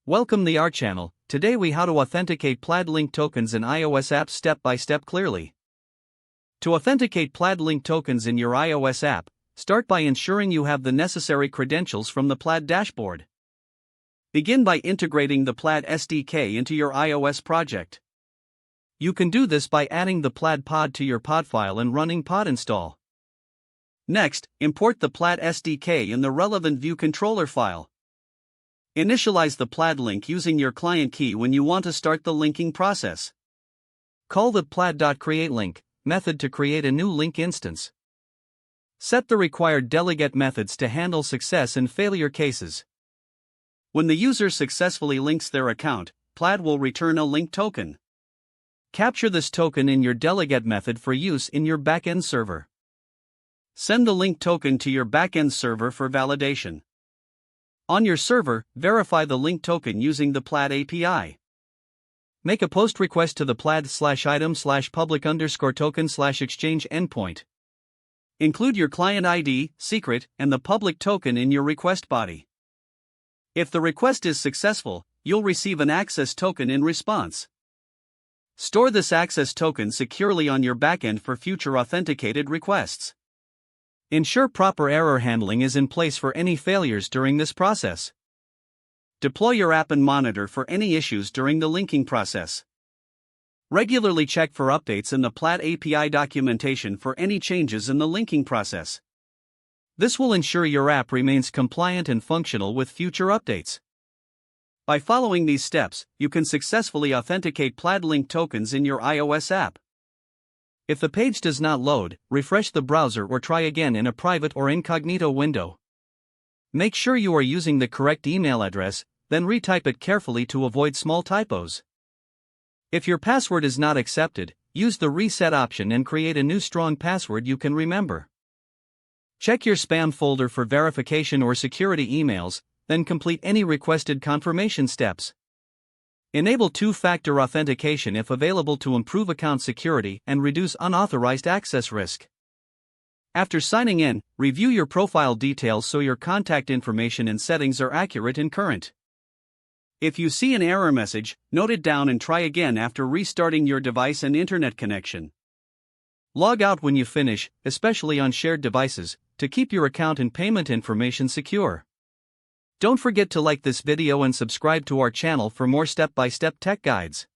Welcome to our channel. Today we how to authenticate Plaid link tokens in iOS apps step by step clearly. To authenticate Plaid link tokens in your iOS app, start by ensuring you have the necessary credentials from the Plaid dashboard. Begin by integrating the Plaid SDK into your iOS project. You can do this by adding the Plaid pod to your pod file and running pod install. Next, import the Plaid SDK in the relevant view controller file. Initialize the Plaid link using your client key when you want to start the linking process. Call the plaid.createLink method to create a new link instance. Set the required delegate methods to handle success and failure cases. When the user successfully links their account, Plaid will return a link token. Capture this token in your delegate method for use in your backend server. Send the link token to your backend server for validation. On your server, verify the link token using the Plaid API. Make a post request to the plaid/item/public_token/exchange endpoint. Include your client ID, secret, and the public token in your request body. If the request is successful, you'll receive an access token in response. Store this access token securely on your backend for future authenticated requests. Ensure proper error handling is in place for any failures during this process. Deploy your app and monitor for any issues during the linking process. Regularly check for updates in the Plaid API documentation for any changes in the linking process. This will ensure your app remains compliant and functional with future updates. By following these steps, you can successfully authenticate Plaid link tokens in your iOS app. If the page does not load, refresh the browser or try again in a private or incognito window. Make sure you are using the correct email address, then retype it carefully to avoid small typos. If your password is not accepted, use the reset option and create a new strong password you can remember. Check your spam folder for verification or security emails, then complete any requested confirmation steps. Enable two-factor authentication if available to improve account security and reduce unauthorized access risk. After signing in, review your profile details so your contact information and settings are accurate and current. If you see an error message, note it down and try again after restarting your device and internet connection. Log out when you finish, especially on shared devices, to keep your account and payment information secure. Don't forget to like this video and subscribe to our channel for more step-by-step tech guides.